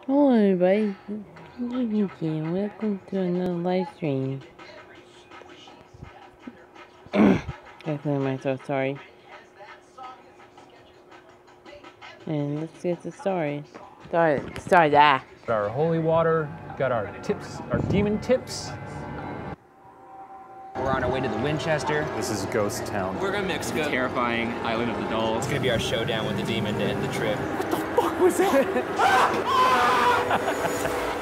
Hello everybody, welcome to another live stream. I clear myself, sorry. And let's get the story. Start that. Got our holy water, got our tips, our demon tips. We're on our way to the Winchester. This is Ghost Town. We're going to Mexico. The terrifying Island of the Dolls. It's going to be our showdown with the demon to end the trip. What the fuck was that?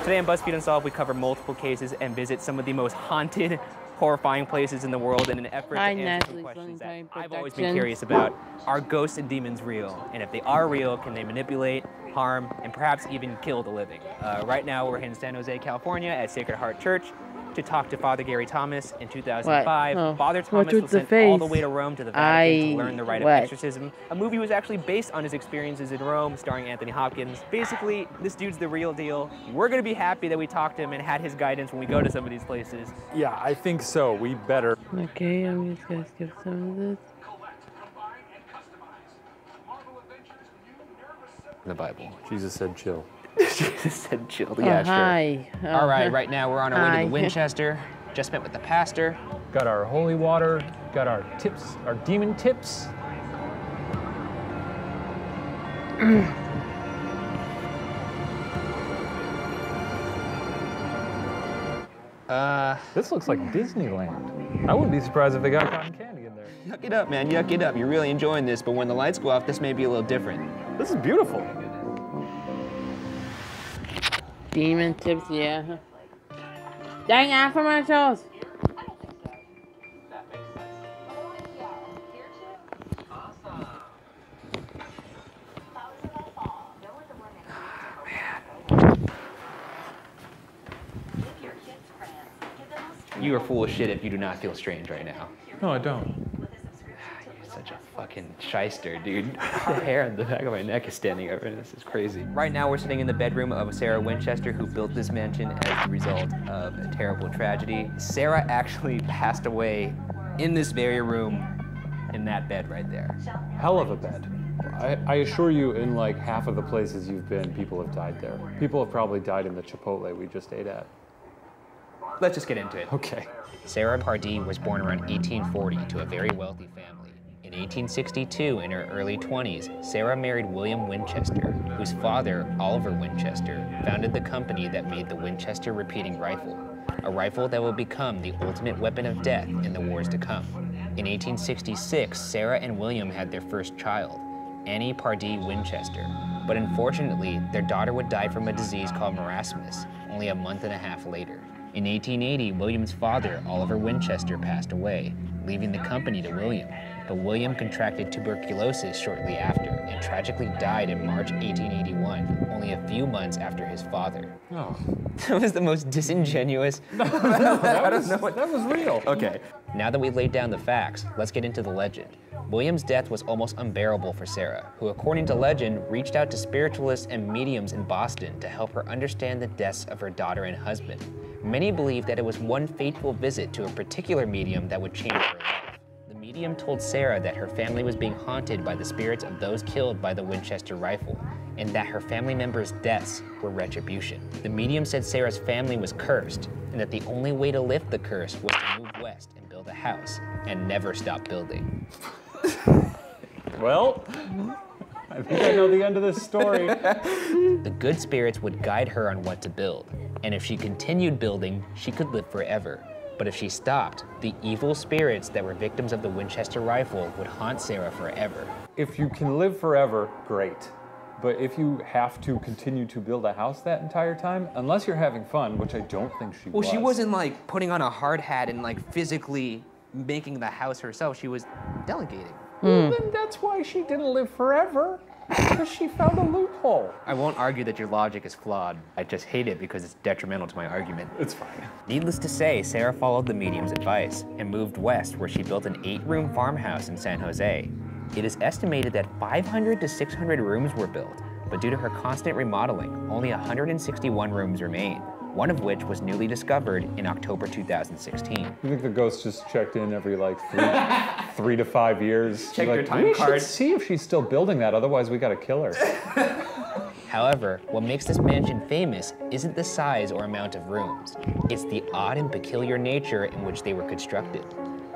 Today on BuzzFeed Unsolved, we cover multiple cases and visit some of the most haunted, horrifying places in the world in an effort to answer some questions that I've always been curious about. Are ghosts and demons real? And if they are real, can they manipulate, harm, and perhaps even kill the living? Right now, we're in San Jose, California at Sacred Heart Church to talk to Father Gary Thomas. In 2005, oh. Father Thomas was sent all the way to Rome to the Vatican to learn the rite of exorcism. A movie was actually based on his experiences in Rome, starring Anthony Hopkins. Basically, this dude's the real deal. We're gonna be happy that we talked to him and had his guidance when we go to some of these places. Yeah, I think so. We better. Okay, I'm just gonna skip some of this. The Bible. Jesus said chill. Jesus said chill. Yeah, sure. Hi. All right, right now we're on our way to Hi. the Winchester. Just met with the pastor. Got our holy water, got our tips, our demon tips. This looks like Disneyland. I wouldn't be surprised if they got cotton candy in there. Yuck it up, man, yuck it up. You're really enjoying this, but when the lights go off, this may be a little different. This is beautiful. Demon tips, yeah. Dang infomercials! You are full of shit if you do not feel strange right now. No, I don't. You're such a fucking shyster, dude. The hair on the back of my neck is standing up, and this is crazy. Right now, we're sitting in the bedroom of Sarah Winchester, who built this mansion as a result of a terrible tragedy. Sarah actually passed away in this very room, in that bed right there. Hell of a bed. I assure you, in like half of the places you've been, people have died there. People have probably died in the Chipotle we just ate at. Let's just get into it. Okay. Sarah Pardee was born around 1840 to a very wealthy family. In 1862, in her early 20s, Sarah married William Winchester, whose father, Oliver Winchester, founded the company that made the Winchester repeating rifle, a rifle that will become the ultimate weapon of death in the wars to come. In 1866, Sarah and William had their first child, Annie Pardee Winchester, but unfortunately, their daughter would die from a disease called marasmus only a month and a half later. In 1880, William's father, Oliver Winchester, passed away, leaving the company to William. But William contracted tuberculosis shortly after and tragically died in March 1881, only a few months after his father. Oh. That was the most disingenuous. That was real. Okay. Now that we've laid down the facts, let's get into the legend. William's death was almost unbearable for Sarah, who, according to legend, reached out to spiritualists and mediums in Boston to help her understand the deaths of her daughter and husband. Many believe that it was one fateful visit to a particular medium that would change her life. The medium told Sarah that her family was being haunted by the spirits of those killed by the Winchester rifle, and that her family members' deaths were retribution. The medium said Sarah's family was cursed, and that the only way to lift the curse was to move west and build a house, and never stop building. Well, I think I know the end of this story. The good spirits would guide her on what to build, and if she continued building, she could live forever. But if she stopped, the evil spirits that were victims of the Winchester rifle would haunt Sarah forever. If you can live forever, great. But if you have to continue to build a house that entire time, unless you're having fun, which I don't think she was. Well, she wasn't like putting on a hard hat and like physically making the house herself. She was delegating. Well, then that's why she didn't live forever, because she found a loophole. I won't argue that your logic is flawed. I just hate it because it's detrimental to my argument. It's fine. Needless to say, Sarah followed the medium's advice and moved west, where she built an 8-room farmhouse in San Jose. It is estimated that 500 to 600 rooms were built, but due to her constant remodeling, only 161 rooms remain, one of which was newly discovered in October 2016. You think the ghost just checked in every like 3 to 5 years? Check like, your time we card. should see if she's still building that, otherwise we gotta kill her. However, what makes this mansion famous isn't the size or amount of rooms. It's the odd and peculiar nature in which they were constructed.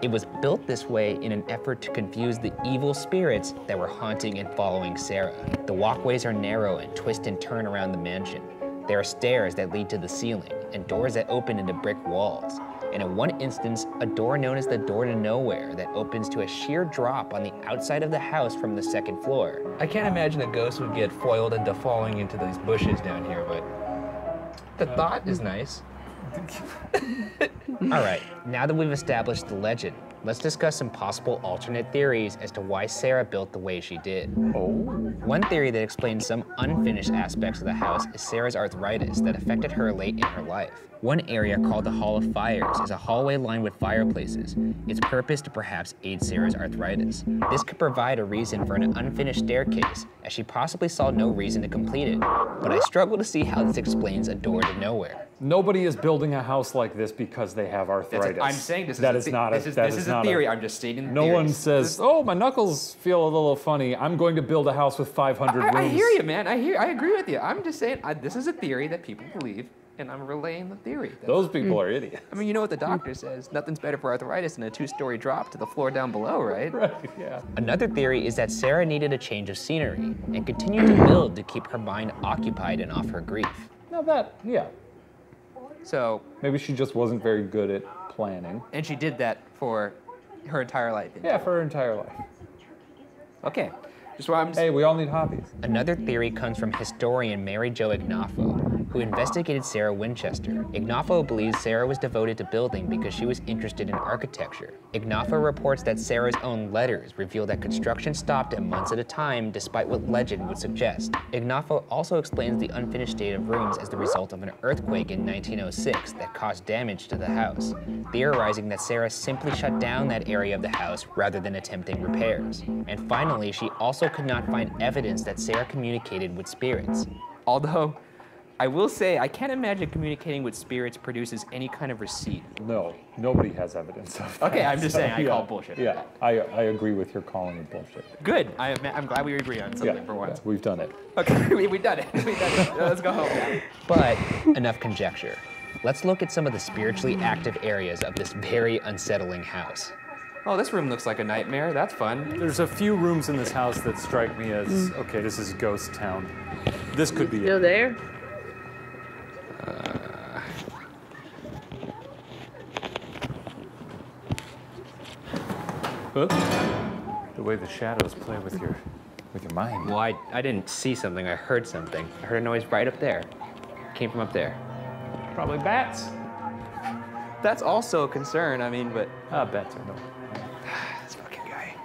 It was built this way in an effort to confuse the evil spirits that were haunting and following Sarah. The walkways are narrow and twist and turn around the mansion. There are stairs that lead to the ceiling and doors that open into brick walls. And in one instance, a door known as the door to nowhere that opens to a sheer drop on the outside of the house from the second floor. I can't imagine a ghost would get foiled into falling into these bushes down here, but the thought is nice. All right, now that we've established the legend, let's discuss some possible alternate theories as to why Sarah built the way she did. One theory that explains some unfinished aspects of the house is Sarah's arthritis that affected her late in her life. One area called the Hall of Fires is a hallway lined with fireplaces, its purpose to perhaps aid Sarah's arthritis. This could provide a reason for an unfinished staircase, as she possibly saw no reason to complete it. But I struggle to see how this explains a door to nowhere. Nobody is building a house like this because they have arthritis. I'm saying this is a theory. I'm just stating the No one says, oh, my knuckles feel a little funny. I'm going to build a house with 500 rooms. I hear you, man. I agree with you. I'm just saying this is a theory that people believe, and I'm relaying the theory. Those people are idiots. I mean, you know what the doctor says. Nothing's better for arthritis than a 2-story drop to the floor down below, right? Right, yeah. Another theory is that Sarah needed a change of scenery and continued to build to keep her mind occupied and off her grief. Now that, yeah. So maybe she just wasn't very good at planning. And she did that for her entire life. Yeah, for her entire life. Okay. Just what I'm Hey, we all need hobbies. Another theory comes from historian Mary Jo Ignafo, who investigated Sarah Winchester. Ignafo believes Sarah was devoted to building because she was interested in architecture. Ignafo reports that Sarah's own letters reveal that construction stopped at months at a time, despite what legend would suggest. Ignafo also explains the unfinished state of rooms as the result of an earthquake in 1906 that caused damage to the house, theorizing that Sarah simply shut down that area of the house rather than attempting repairs. And finally, she also could not find evidence that Sarah communicated with spirits. Although, I will say, I can't imagine communicating with spirits produces any kind of receipt. No, nobody has evidence of that. Okay, I'm just saying, I call bullshit. Yeah, I agree with your calling of bullshit. Good, I'm glad we agree on something for once. Yeah, we've done it. Okay, we've done it, Let's go home now. But enough conjecture. Let's look at some of the spiritually active areas of this very unsettling house. Oh, this room looks like a nightmare. That's fun. There's a few rooms in this house that strike me as, okay, this is ghost town. This could be Still it. there? The way the shadows play with your mind. Well, I didn't see something, I heard something. I heard a noise right up there. It came from up there. Probably bats. That's also a concern, I mean, but... Bats are no. This fucking guy.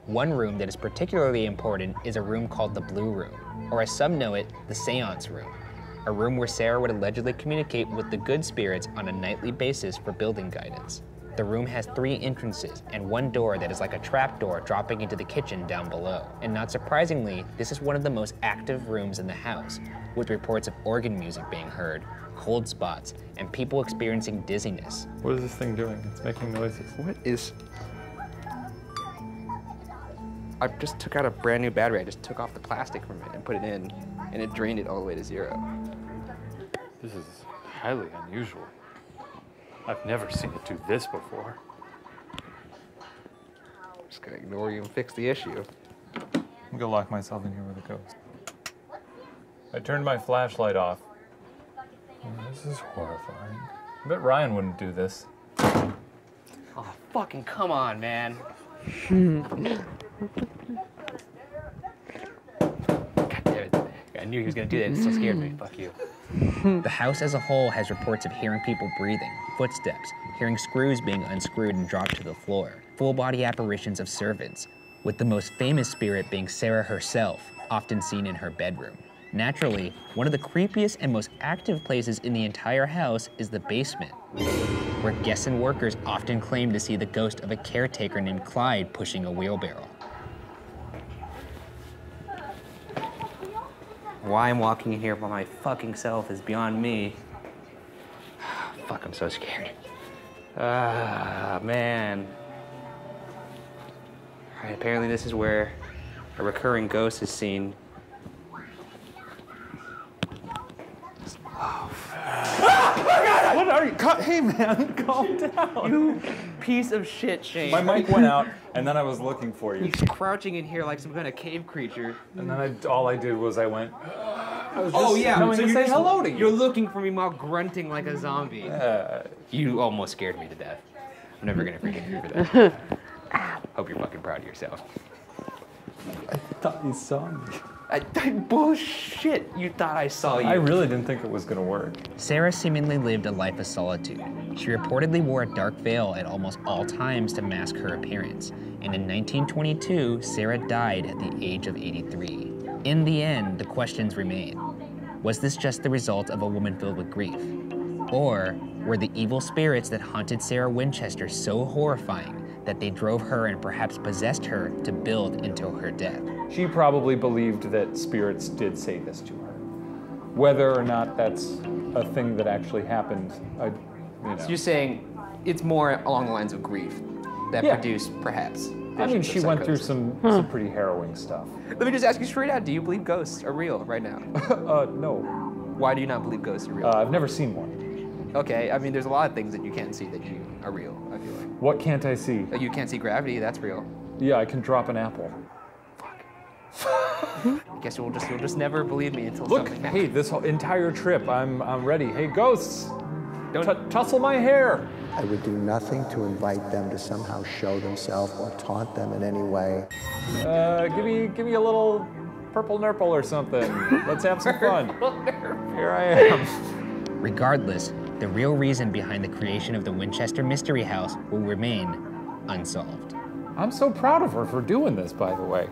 One room that is particularly important is a room called the Blue Room, or as some know it, the Seance Room. A room where Sarah would allegedly communicate with the good spirits on a nightly basis for building guidance. The room has 3 entrances and one door that is like a trapdoor dropping into the kitchen down below. And not surprisingly, this is one of the most active rooms in the house, with reports of organ music being heard, cold spots, and people experiencing dizziness. What is this thing doing? It's making noises. What is... I just took out a brand new battery. I just took off the plastic from it and put it in, and it drained it all the way to 0. This is highly unusual. I've never seen it do this before. I'm just gonna ignore you and fix the issue. I'm gonna lock myself in here with a ghost. I turned my flashlight off. This is horrifying. I bet Ryan wouldn't do this. Oh, fucking come on, man. God damn it. I knew he was gonna do that. It still scared me. Fuck you. The house as a whole has reports of hearing people breathing, footsteps, hearing screws being unscrewed and dropped to the floor, full-body apparitions of servants, with the most famous spirit being Sarah herself, often seen in her bedroom. Naturally, one of the creepiest and most active places in the entire house is the basement, where guests and workers often claim to see the ghost of a caretaker named Clyde pushing a wheelbarrow. Why I'm walking in here by my fucking self is beyond me. Fuck, I'm so scared. Man. All right, apparently this is where a recurring ghost is seen. Hey man, calm down. You piece of shit, Shane. My mic went out, and then I was looking for you. He's crouching in here like some kind of cave creature. And then all I did was I went. Oh yeah, coming so to say hello to you. You're looking for me while grunting like a zombie. You almost scared me to death. I'm never gonna forgive you for that. Hope you're fucking proud of yourself. I thought you saw me. Bullshit! You thought I saw you. I really didn't think it was gonna work. Sarah seemingly lived a life of solitude. She reportedly wore a dark veil at almost all times to mask her appearance. And in 1922, Sarah died at the age of 83. In the end, the questions remain. Was this just the result of a woman filled with grief? Or were the evil spirits that haunted Sarah Winchester so horrifying that they drove her and perhaps possessed her to build until her death? She probably believed that spirits did say this to her. Whether or not that's a thing that actually happened, So you're saying it's more along the lines of grief that produced perhaps. I mean, she went through some pretty harrowing stuff. Let me just ask you straight out, do you believe ghosts are real right now? No. Why do you not believe ghosts are real? I've never seen one. Okay, I mean, there's a lot of things that you can't see that you are real, I feel like. What can't I see? You can't see gravity, that's real. Yeah, I can drop an apple. I guess you'll just never believe me until Look, something happens. hey, this whole entire trip, I'm ready. Hey, ghosts, don't tussle my hair. I would do nothing to invite them to somehow show themselves or taunt them in any way. Give me a little purple nurple or something. Let's have some fun. Here I am. Regardless, the real reason behind the creation of the Winchester Mystery House will remain unsolved. I'm so proud of her for doing this, by the way.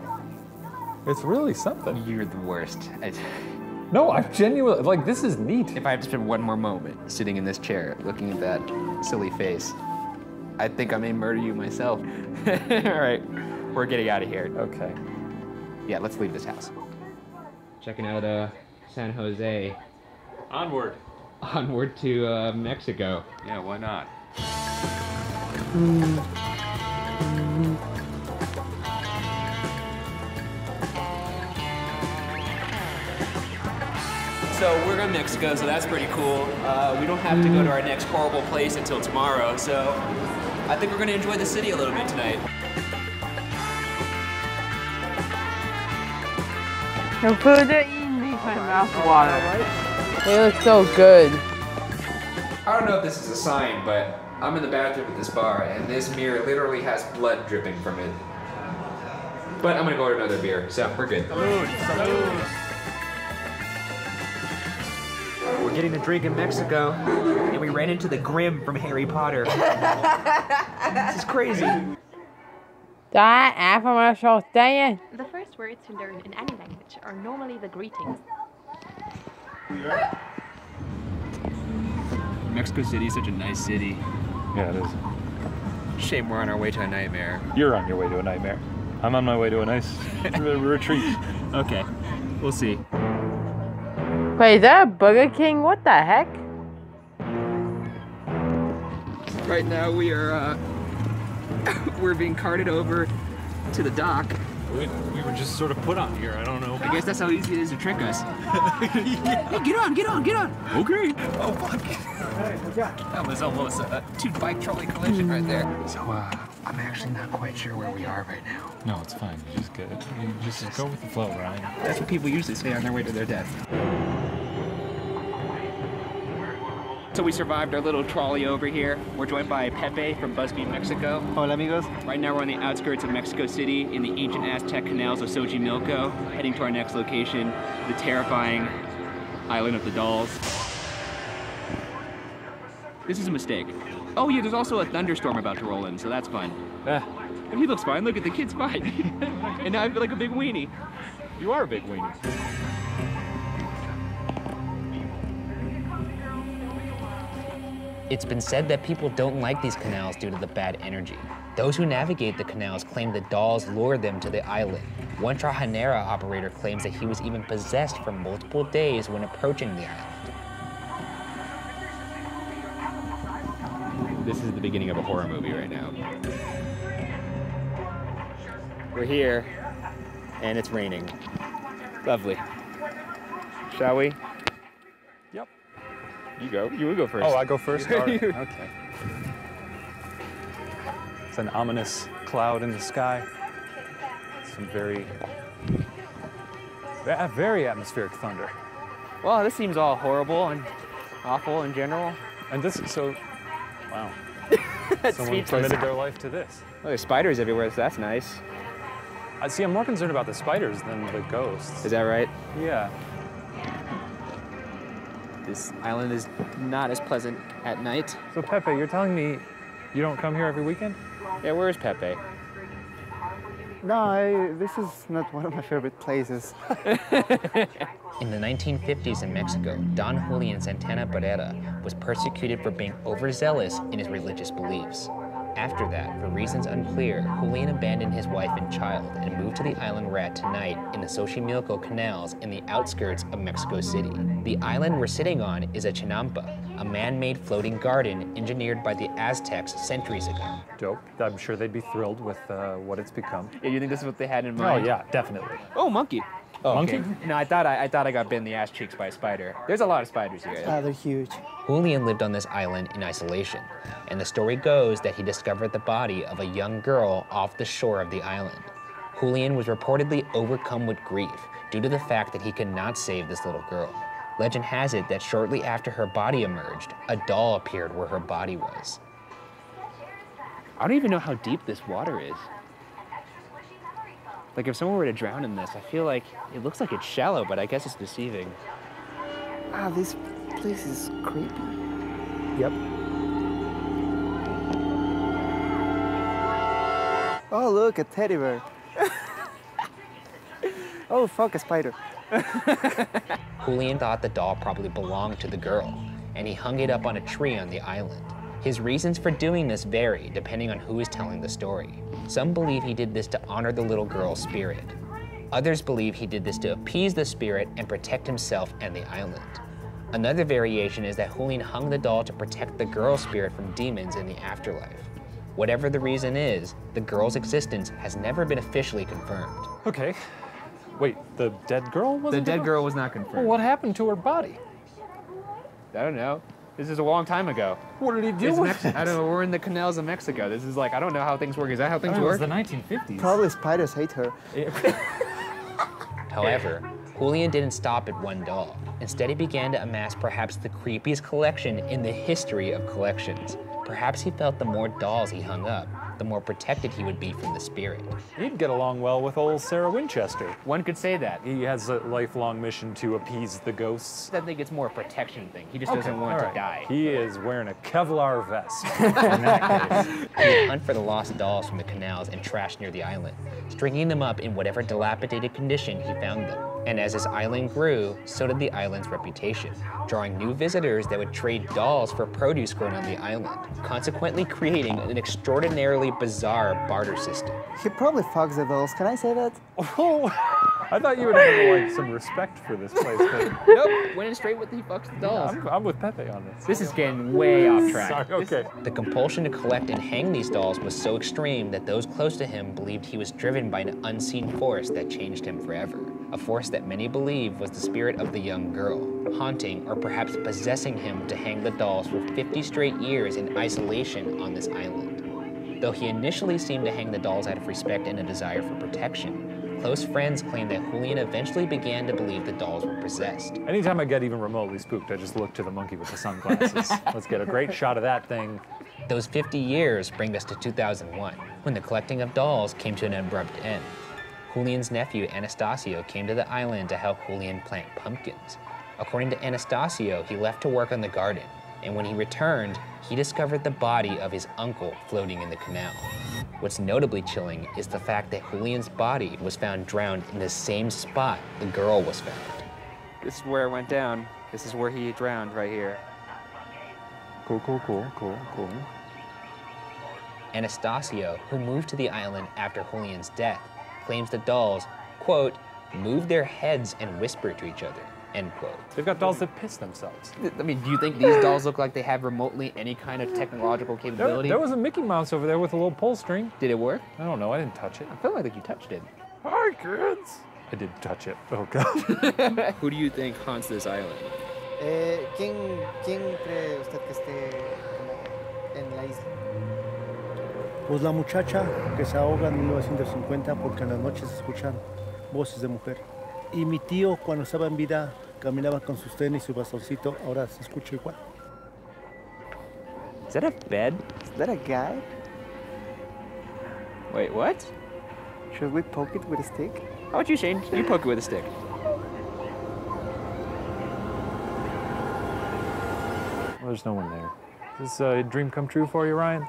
It's really something. You're the worst. No, I'm genuinely, like, this is neat. If I have to spend one more moment sitting in this chair looking at that silly face, I think I may murder you myself. All right, we're getting out of here. Okay. Yeah, let's leave this house. Checking out San Jose. Onward. Onward to Mexico. Yeah, why not? So we're going to Mexico, so that's pretty cool. We don't have to go to our next horrible place until tomorrow, so I think we're going to enjoy the city a little bit tonight. The food they're eating makes my mouth water. They look so good. I don't know if this is a sign, but I'm in the bathroom at this bar, and this mirror literally has blood dripping from it. But I'm gonna go order another beer, so we're good. Salud. We're getting a drink in Mexico, and we ran into the Grim from Harry Potter. This is crazy. That infomercial thing. The first words to learn in any language are normally the greetings. Mexico City is such a nice city. Yeah, it is. Shame we're on our way to a nightmare. You're on your way to a nightmare. I'm on my way to a nice retreat. Okay, we'll see. Wait, is that a Burger King? What the heck? Right now we are, we're being carted over to the dock. We were just sort of put on here. I don't know. I guess that's how easy it is to trick us. Hey, get on, get on, get on! Okay. Oh, fuck. That was almost a two-bike trolley collision right there. So, I'm actually not quite sure where we are right now. No, it's fine. You just get it. You just go with the flow, Ryan. That's what people usually say on their way to their death. So we survived our little trolley over here. We're joined by Pepe from BuzzFeed Mexico. Hola, amigos. Right now we're on the outskirts of Mexico City in the ancient Aztec canals of Xochimilco, heading to our next location, the terrifying Island of the Dolls. This is a mistake. Oh yeah, there's also a thunderstorm about to roll in, so that's fun. He looks fine. Look at the kid's fine. And now I feel like a big weenie. You are a big weenie. It's been said that people don't like these canals due to the bad energy. Those who navigate the canals claim the dolls lured them to the island. One Trajanera operator claims that he was even possessed for multiple days when approaching the island. This is the beginning of a horror movie right now. We're here, and it's raining. Lovely. Shall we? Yep. You go. You will go first. Oh, I go first? All right. Okay. It's an ominous cloud in the sky. Some very atmospheric thunder. Well, this seems all horrible and awful in general. And this is so, wow. Someone Speechless. committed their life to this. Oh, there's spiders everywhere, so that's nice. See, I'm more concerned about the spiders than the ghosts. Is that right? Yeah. This island is not as pleasant at night. So Pepe, you're telling me you don't come here every weekend? Yeah, where is Pepe? No, this is not one of my favorite places. In the 1950s in Mexico, Don Julian Santana Barrera was persecuted for being overzealous in his religious beliefs. After that, for reasons unclear, Julian abandoned his wife and child and moved to the island we're at tonight in the Xochimilco canals in the outskirts of Mexico City. The island we're sitting on is a chinampa, a man-made floating garden engineered by the Aztecs centuries ago. Dope. I'm sure they'd be thrilled with what it's become. Yeah, you think this is what they had in mind? Oh yeah, definitely. Oh, monkey. Oh, monkey? Okay. No, I thought I got bit in the ass cheeks by a spider. There's a lot of spiders here. They're huge. Julian lived on this island in isolation, and the story goes that he discovered the body of a young girl off the shore of the island. Julian was reportedly overcome with grief due to the fact that he could not save this little girl. Legend has it that shortly after her body emerged, a doll appeared where her body was. I don't even know how deep this water is. Like, if someone were to drown in this, I feel like it looks like it's shallow, but I guess it's deceiving. Ah, this place is creepy. Yep. Oh, look, a teddy bear. Oh, fuck, a spider. Julian thought the doll probably belonged to the girl, and he hung it up on a tree on the island. His reasons for doing this vary depending on who is telling the story. Some believe he did this to honor the little girl's spirit. Others believe he did this to appease the spirit and protect himself and the island. Another variation is that Julian hung the doll to protect the girl's spirit from demons in the afterlife. Whatever the reason is, the girl's existence has never been officially confirmed. Okay. Wait, the dead girl wasn't? The dead girl was not confirmed. Well, what happened to her body? I don't know. This is a long time ago. What did he do with it? I don't know. We're in the canals of Mexico. This is like, I don't know how things work. Is that how things It work? was the 1950s. Probably spiders hate her. However, Julian didn't stop at one doll. Instead, he began to amass perhaps the creepiest collection in the history of collections. Perhaps he felt the more dolls he hung up, the more protected he would be from the spirit. He'd get along well with old Sarah Winchester. One could say that. He has a lifelong mission to appease the ghosts. I think it's more a protection thing. He just doesn't want to die. He is wearing a Kevlar vest in that case. He would hunt for the lost dolls from the canals and trash near the island, stringing them up in whatever dilapidated condition he found them. And as this island grew, so did the island's reputation, drawing new visitors that would trade dolls for produce grown on the island, consequently creating an extraordinarily bizarre barter system. He probably fucks the dolls. Can I say that? Oh, I thought you would have like some respect for this place, but Nope, went in straight with he fucks the dolls. I'm with Pepe on this. This is getting way off track. Sorry, okay. The compulsion to collect and hang these dolls was so extreme that those close to him believed he was driven by an unseen force that changed him forever. A force that many believe was the spirit of the young girl, haunting or perhaps possessing him to hang the dolls for 50 straight years in isolation on this island. Though he initially seemed to hang the dolls out of respect and a desire for protection, close friends claim that Julian eventually began to believe the dolls were possessed. Anytime I get even remotely spooked, I just look to the monkey with the sunglasses. Let's get a great shot of that thing. Those 50 years bring us to 2001, when the collecting of dolls came to an abrupt end. Julian's nephew, Anastasio, came to the island to help Julian plant pumpkins. According to Anastasio, he left to work on the garden, and when he returned, he discovered the body of his uncle floating in the canal. What's notably chilling is the fact that Julian's body was found drowned in the same spot the girl was found. This is where it went down. This is where he drowned, right here. Cool. Anastasio, who moved to the island after Julian's death, claims the dolls, quote, move their heads and whisper to each other, end quote. They've got dolls that piss themselves. I mean, do you think these dolls look like they have remotely any kind of technological capability? There was a Mickey Mouse over there with a little pull string. Did it work? I don't know, I didn't touch it. I feel like you touched it. Hi, kids. I did touch it. Oh, God. Who do you think haunts this island? ¿Quién cree usted que esté como en la isla? Pues la muchacha que se ahoga en 1950 porque en las noches se escuchan voces de mujer. Y mi tío cuando estaba en vida caminaba con sus tenis y su bastoncito, ahora se escucha igual. Is that a bed? Is that a guy? Wait, what? Should we poke it with a stick? How about you, Shane? You poke it with a stick. Well, there's no one there. Is this a dream come true for you, Ryan?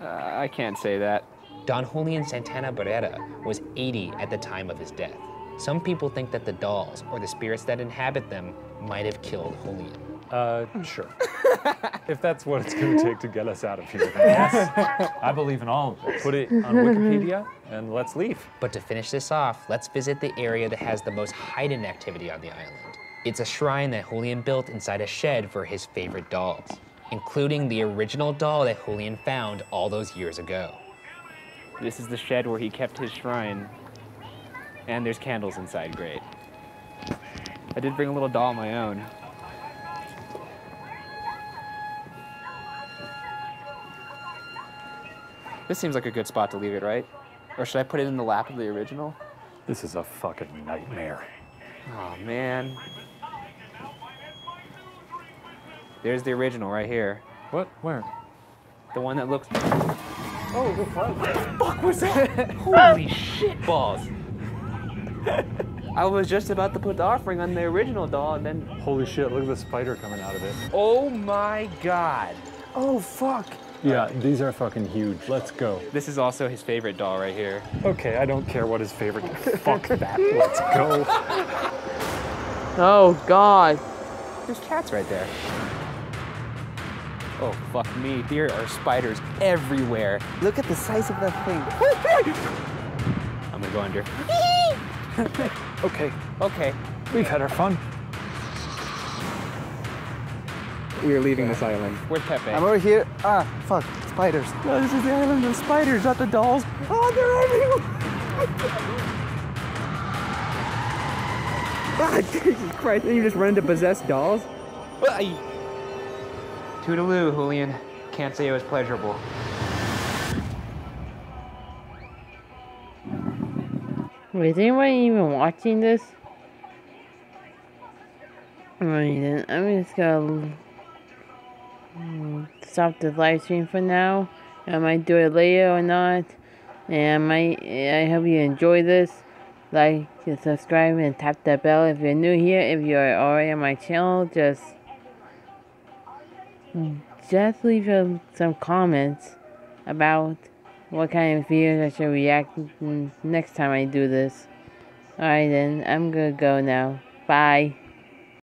I can't say that. Don Julian Santana Barrera was 80 at the time of his death. Some people think that the dolls, or the spirits that inhabit them, might have killed Julian. Sure. If that's what it's going to take to get us out of here, then yes. I believe in all of it. Put it on Wikipedia and let's leave. But to finish this off, let's visit the area that has the most hidden activity on the island. It's a shrine that Julian built inside a shed for his favorite dolls, including the original doll that Julian found all those years ago. This is the shed where he kept his shrine. And there's candles inside, great. I did bring a little doll of my own. This seems like a good spot to leave it, right? Or should I put it in the lap of the original? This is a fucking nightmare. Oh, man. There's the original right here. What? Where? The one that looks... Oh, what the fuck was that? Holy shit balls. I was just about to put the offering on the original doll and then... Holy shit, look at the spider coming out of it. Oh my god. Oh, fuck. Yeah, these are fucking huge. Let's go. This is also his favorite doll right here. Okay, I don't care what his favorite... Fuck that, let's go. Oh, God. There's cats right there. Oh, fuck me. There are spiders everywhere. Look at the size of that thing. I'm gonna go under. Okay. Okay. We've had our fun. We are leaving this island. Where's Pepe? I'm over here. Ah, fuck. Spiders. No, this is the island of spiders, not the dolls. Oh, they're everywhere. Ah, Jesus Christ. Then you just run into possessed dolls? Toodaloo, Julian. Can't say it was pleasurable. Wait, is anyone even watching this? Alright then, I'm just gonna stop the live stream for now. I might do it later or not. And I hope you enjoy this. Like and subscribe and tap that bell if you're new here. If you're already on my channel, just leave some comments about what kind of videos I should react next time I do this. Alright then, I'm gonna go now. Bye.